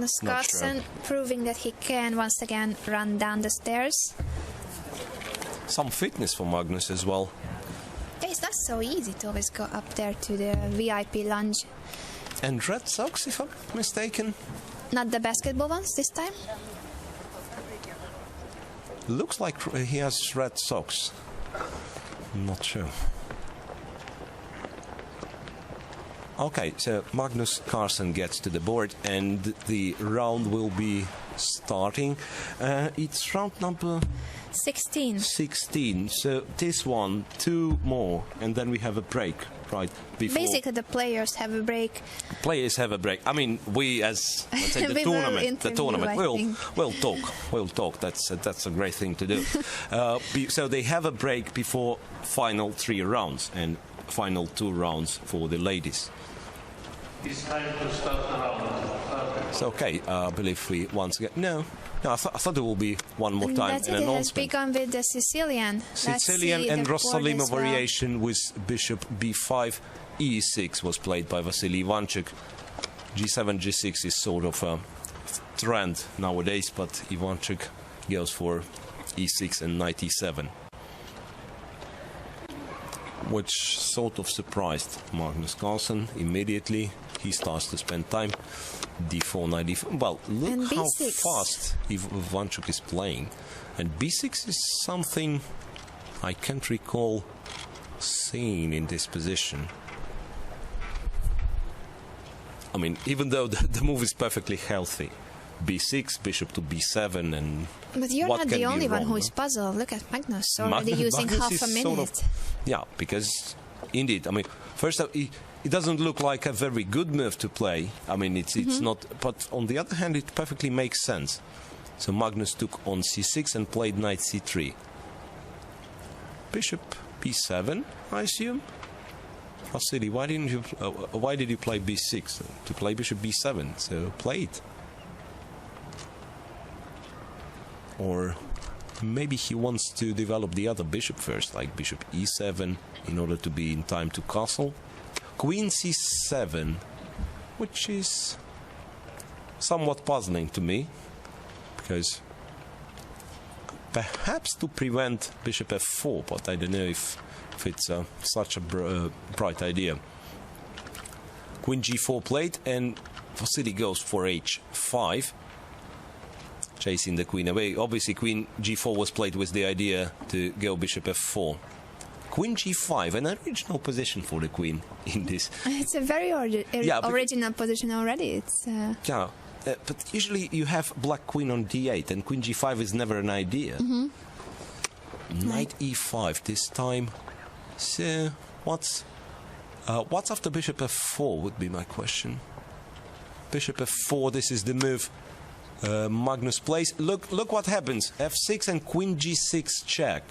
Magnus Carlsen proving that he can once again run down the stairs. Some fitness for Magnus as well. It's not so easy to always go up there to the VIP lounge. And red socks, if I'm not mistaken. Not the basketball ones this time? Looks like he has red socks. I'm not sure. Okay, so Magnus Carlsen gets to the board and the round will be starting. It's round number 16. 16. So this one, 2 more, and then we have a break, right? Before Basically, the players have a break. Players have a break. I mean, we as let's say the tournament, we'll talk. That's a great thing to do. So they have a break before final 3 rounds and final 2 rounds for the ladies. It's time to start the round. So okay, I believe we once again. No, I thought there will be one more time. That's it. It has begun with the Sicilian. Sicilian and Rossolimo variation with bishop b5, e6 was played by Vassily Ivanchuk. g7, g6 is sort of a trend nowadays, but Ivanchuk goes for e6 and knight e7. Which sort of surprised Magnus Carlsen immediately. He starts to spend time. d4, knight d4. Well, look how fast Ivanchuk is playing. And b6 is something I can't recall seeing in this position. I mean, even though the move is perfectly healthy. b6, bishop to b7, and but you're not the only one who is puzzled. Look at Magnus already using half a minute. Sort of, yeah, because indeed, I mean, first it doesn't look like a very good move to play. I mean, it's not. But on the other hand, it perfectly makes sense. So Magnus took on c6 and played knight c3. Bishop b7, I assume. Vassily, why didn't you? Why did you play b6 to play bishop b7? So play it. Or maybe he wants to develop the other bishop first, like bishop e7, in order to be in time to castle. Queen c7, which is somewhat puzzling to me, because perhaps to prevent bishop f4, but I don't know if it's such a bright idea. Queen g4 played, and Vassily goes for h5. Chasing the queen away. Obviously, queen g4 was played with the idea to go bishop f4. Queen g5, an original position for the queen in this. It's a very original position already. It's yeah, but usually you have black queen on d8, and queen g5 is never an idea. Knight e5 this time. So what's after bishop f4 would be my question. Bishop f4. This is the move. Magnus plays. Look what happens. f6 and queen g6 check.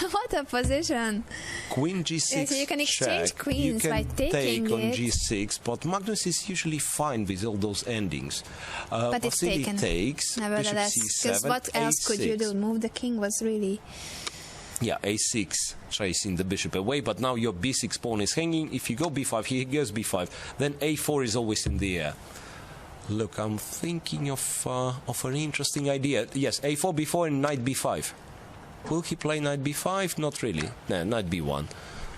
What a position. Queen g6 so you can exchange check. queens you can by taking take on it. g6, but Magnus is usually fine with all those endings. But it's taken. Takes, nevertheless, because what else a6. could you do? Move the king was really... Yeah, a6, chasing the bishop away, but now your b6 pawn is hanging. If you go b5, he goes b5. Then a4 is always in the air. Look, I'm thinking of an interesting idea. Yes, a4, b4, and knight b5. Will he play knight b5? Not really. No, knight b1.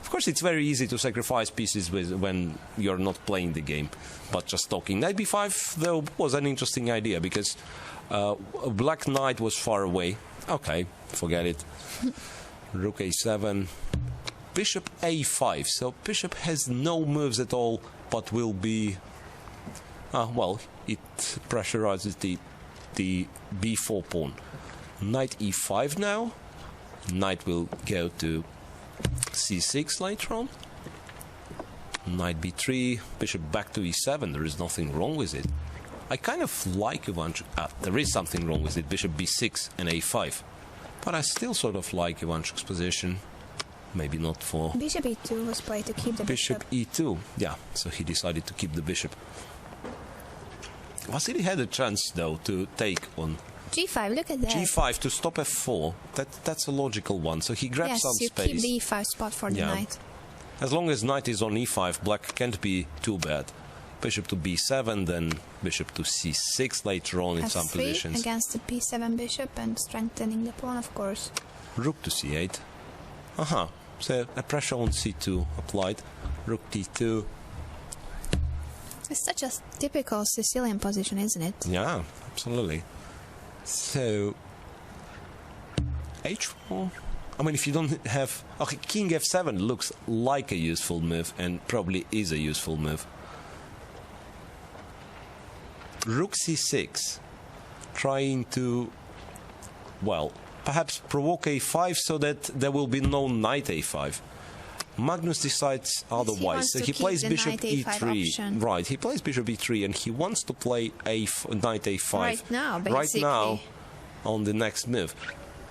Of course, it's very easy to sacrifice pieces when you're not playing the game. But just talking. Knight b5, though, was an interesting idea because black knight was far away. Okay, forget it. Rook a7. Bishop a5. So bishop has no moves at all, but will be... well, it pressurizes the b4 pawn. Knight e5 now. Knight will go to c6 later on. Knight b3. Bishop back to e7. There is nothing wrong with it. I kind of like Ivanchuk. There is something wrong with it. Bishop b6 and a5. But I still sort of like Ivanchuk's position. Maybe not for... Bishop e2 was played to keep the bishop. Bishop e2. Yeah, so he decided to keep the bishop. Vassily had a chance, though, to take on g5. Look at that. g5 to stop f4. That's a logical one. So he grabs some space. Yes, you keep the e5 spot for the knight. As long as knight is on e5, black can't be too bad. bishop to b7, then bishop to c6 later on in some F3 positions. against the b7 bishop and strengthening the pawn, of course. Rook to c8. So a pressure on c2 applied. Rook d2. It's such a typical Sicilian position, isn't it? Yeah, absolutely. So h4. I mean, if you don't have... Okay, king f7 looks like a useful move, and probably is a useful move. Rook c6. Trying to... Well, perhaps provoke a5 so that there will be no knight a5. Magnus decides otherwise. So he plays bishop e3. Right, he plays bishop e3, and he wants to play knight a5. Right now, basically. Right now, on the next move.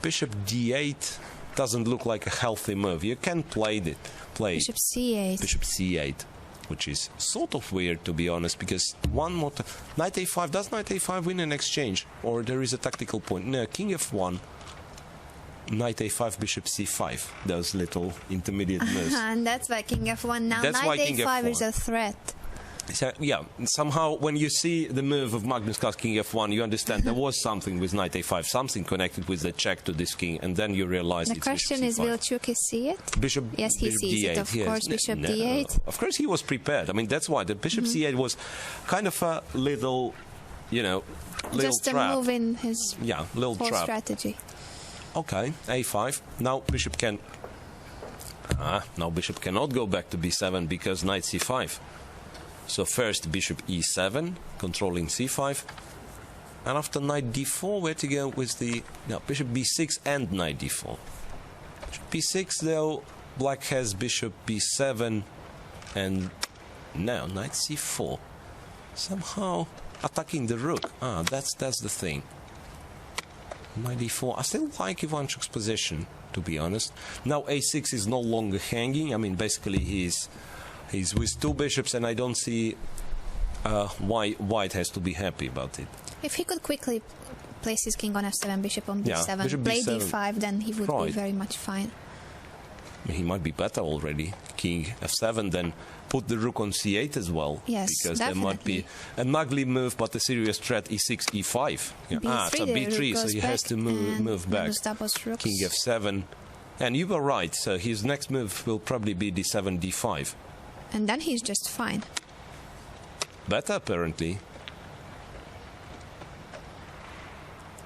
Bishop d8 doesn't look like a healthy move. You can play it. Bishop c8. Bishop c8, which is sort of weird, to be honest, because one more knight a5. Does knight a5 win an exchange, or there is a tactical point? No, king f1. Knight a5, bishop c5. Those little intermediate moves. And that's why king f1. Now that's knight why king a5 f1 is a threat. So, yeah, somehow when you see the move of Magnus Carlsen, king f1, you understand there was something with knight a5, something connected with the check to this king, and then you realize the it's question bishop is, c5. will Chucky see it? Bishop, yes, he bishop sees d8, it, of yes. course, bishop No, d8. Of course he was prepared. I mean, that's why the bishop c8 was kind of a little, you know, little Just trap. a move in his little whole trap. strategy. Okay, a5. Now bishop can... now bishop cannot go back to b7 because knight c5. So first bishop e7, controlling c5. And after knight d4, where to go with the... No, bishop b6 and knight d4. Bishop b6, though, black has bishop b7 and... now knight c4. Somehow attacking the rook. That's the thing. Knight d4. I still like Ivanchuk's position, to be honest. Now a6 is no longer hanging. I mean, basically he's with two bishops, and I don't see why white has to be happy about it. If he could quickly place his king on f7, bishop on b7, bishop play b7. d5, then he would be very much fine. He might be better already. King f7, then put the rook on c8 as well. Yes, because definitely. there might be an ugly move, but a serious threat. e6, e5. Yeah. B3, So b3, so he has to move back. King King f7. And you were right. So his next move will probably be d7, d5. And then he's just fine. Better, apparently.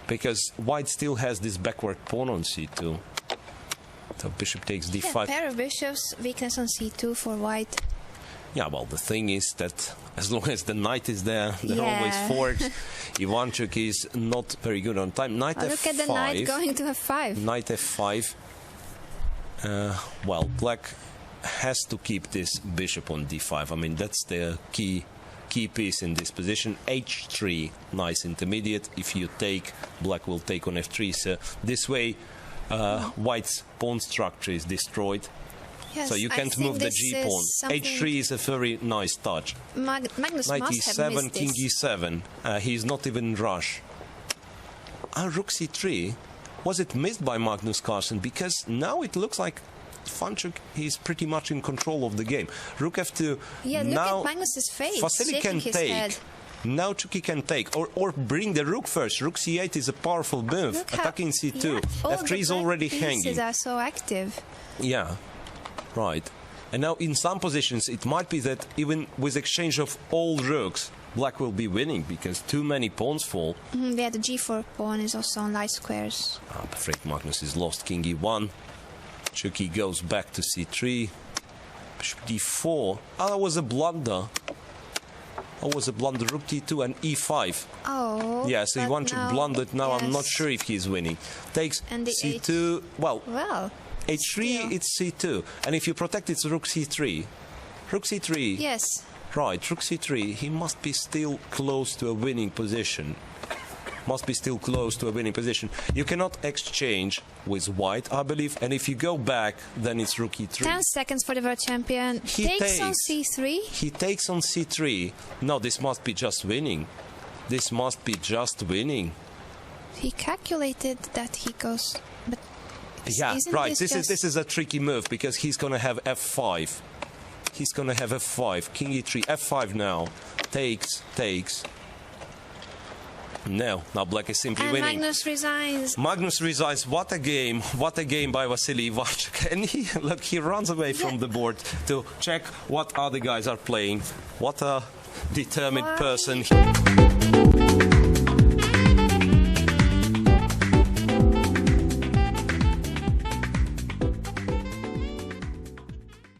Because white still has this backward pawn on c2. So bishop takes d5. Yeah, pair of bishops, weakness on c2 for white. Yeah, well, the thing is that as long as the knight is there, there are always forks. Ivanchuk is not very good on time. Knight f5. Look at the knight going to f5. Knight f5. Well, black has to keep this bishop on d5. I mean, that's the key piece in this position. h3, nice intermediate. If you take, black will take on f3. So this way, white's pawn structure is destroyed. Yes, so you can't move the g-pawn. h3 is a very nice touch. Magnus Knight must have e7, missed king this. e7. He's not even in rush. Rook c3. Was it missed by Magnus Carlsen? Because now it looks like Ivanchuk is pretty much in control of the game. Rook f2. Yeah, now look at Magnus's face. Vassily can his take. Head. Now Chucky can take. Or bring the rook first. Rook c8 is a powerful move. Look attacking c2. Yeah, f3 is already hanging. Pieces are so active. Yeah, right. And now in some positions it might be that even with exchange of all rooks, black will be winning because too many pawns fall. Yeah, the g4 pawn is also on light squares. I'm afraid Magnus is lost. King e1. Chucky goes back to c3. Bishop d4. That was a blunder. Rook d2 and e5. Oh. Yeah, so Ivanchuk blundered. Now yes. I'm not sure if he's winning. Takes and the c2. Well, h3, still. it's c2. And if you protect, it's rook c3. Rook c3. Yes. Right, rook c3. He must be still close to a winning position. You cannot exchange with white, I believe. And if you go back, then it's rook e3. 10 seconds for the world champion. He takes on c3. He takes on c3. No, this must be just winning. He calculated that he goes... But yeah, right. This is a tricky move because he's going to have f5. he's gonna have f5, king e3, f5 now. Takes. No, now black is simply And winning. Magnus resigns. Magnus resigns. What a game by Vassily Ivanchuk. And he runs away from the board to check what other guys are playing. What a determined Why? person.